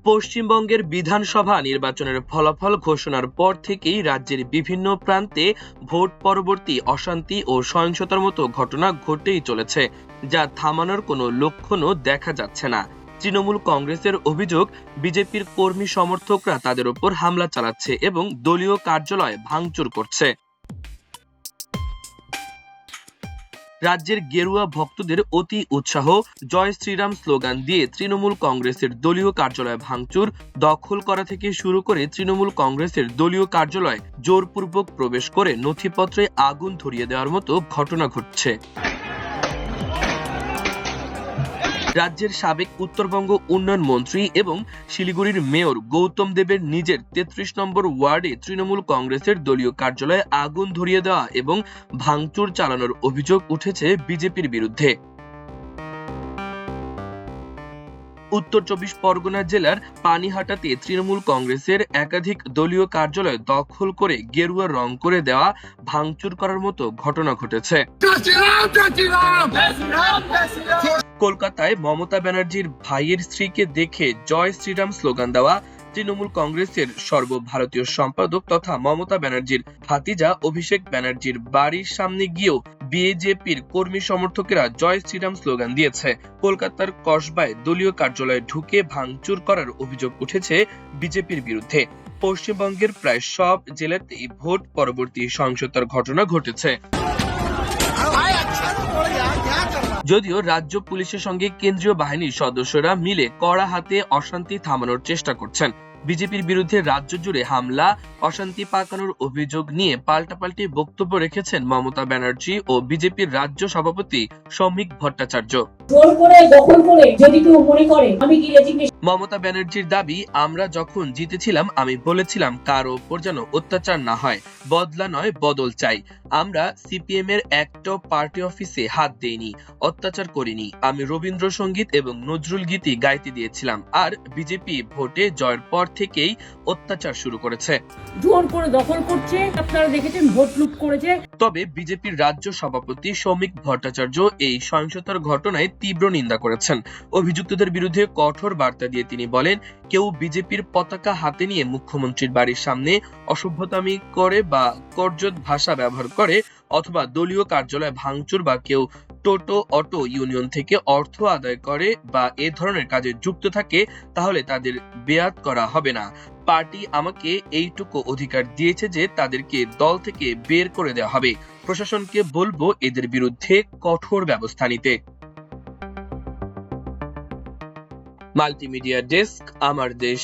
পশ্চিমবঙ্গের বিধানসভা নির্বাচনের ফলাফল ঘোষণার পর থেকেই রাজ্যের বিভিন্ন প্রান্তে ভোট পরবর্তী অশান্তি ও সহিংসতার মতো ঘটনা ঘটেই চলেছে, যা থামানোর কোনো লক্ষণও দেখা যাচ্ছে না। তৃণমূল কংগ্রেসের অভিযোগ, বিজেপির কর্মী সমর্থকরা তাদের উপর হামলা চালাচ্ছে এবং দলীয় কার্যালয় ভাঙচুর করছে। রাজ্যের গেরুয়া ভক্তদের অতি উৎসাহ, জয় শ্রীরাম স্লোগান দিয়ে তৃণমূল কংগ্রেসের দলীয় কার্যালয় ভাঙচুর, দখল করা থেকে শুরু করে তৃণমূল কংগ্রেসের দলীয় কার্যালয় জোরপূর্বক প্রবেশ করে নথিপত্রে আগুন ধরিয়ে দেওয়ার মতো ঘটনা ঘটছে। রাজ্যের সাবেক উত্তরবঙ্গ উন্নয়ন মন্ত্রী এবং শিলিগুড়ির মেয়র গৌতম দেবের নিজের ৩৩ নম্বর ওয়ার্ডে তৃণমূল কংগ্রেসের দলীয় কার্যালয়ে আগুন ধরিয়ে দেওয়া এবং ভাঙচুর চালানোর অভিযোগ উঠেছে বিজেপির বিরুদ্ধে। উত্তর ২৪ পরগনা জেলার পানিহাটাতে তৃণমূল কংগ্রেসের একাধিক দলীয় কার্যালয় দখল করে গেরুয়া রং করে দেওয়া, ভাঙচুর করার মতো ঘটনা ঘটেছে। কলকাতায় মমতা ব্যানার্জির ভাইয়ের স্ত্রীকে দেখে জয় শ্রীরাম স্লোগান দেওয়া, তৃণমূল কংগ্রেসের সর্বভারতীয় সম্পাদক তথা মমতা ব্যানার্জির ভাতিজা অভিষেক ব্যানার্জির বাড়ির সামনে গিয়েও বিজেপির কর্মী সমর্থকেরা জয় শ্রীরাম স্লোগান দিয়েছে। কলকাতার কসবায় দলীয় কার্যালয়ে ঢুকে ভাঙচুর করার অভিযোগ উঠেছে বিজেপির বিরুদ্ধে। পশ্চিমবঙ্গের প্রায় সব জেলাতেই ভোট পরবর্তী সহিংসতার ঘটনা ঘটেছে। যদিও রাজ্য পুলিশের সঙ্গে কেন্দ্রীয় বাহিনীর সদস্যরা মিলে কড়া হাতে অশান্তি থামানোর চেষ্টা করছেন, বিজেপির বিরুদ্ধে রাজ্য জুড়ে হামলা, অশান্তি পাকানোর অভিযোগ নিয়ে পাল্টাপাল্টি বক্তব্য রেখেছেন মমতা ব্যানার্জি ও বিজেপির রাজ্য সভাপতি শ্রমিক ভট্টাচার্য। মমতা ব্যানার্জির দাবি, আমরা যখন জিতেছিলাম আমি বলেছিলাম কারো ওপর যেন অত্যাচার না হয়, বদলা নয় বদল চাই। আমরা সিপিএম এর একটা পার্টি অফিসে হাত দেইনি, অত্যাচার করিনি। আমি রবীন্দ্রসঙ্গীত এবং নজরুল গীতি গাইতে দিয়েছিলাম। আর বিজেপি ভোটে জয়ের পর থেকেই অত্যাচার শুরু করেছে, জোর করে দখল করছে, আপনারা দেখেছেন ভোট লুট করেছে। তবে বিজেপির রাজ্য সভাপতি শ্রমিক ভট্টাচার্য এই সহিংসতার ঘটনায় তীব্র নিন্দা করেছেন। অভিযুক্তদের বিরুদ্ধে কঠোর বার্তা দিয়ে তিনি বলেন, কেউ বিজেপির পতাকা হাতে নিয়ে মুখ্যমন্ত্রীর বাড়ির সামনে অসভ্যতামি করে বা কর্জত ভাষা ব্যবহার করে অথবা দলীয় কার্যালয় ভাঙচুর বা কেউ টোটো অটো ইউনিয়ন থেকে অর্থ আদায় করে বা এ ধরনের কাজে যুক্ত থাকে, তাহলে তাদের বেয়াত করা হবে না। পার্টি আমাকে এইটুকু অধিকার দিয়েছে যে তাদেরকে দল থেকে বের করে দেওয়া হবে। প্রশাসনকে বলবো এদের বিরুদ্ধে কঠোর ব্যবস্থা নিতে। মাল্টিমিডিয়া ডেস্ক, আমার দেশ।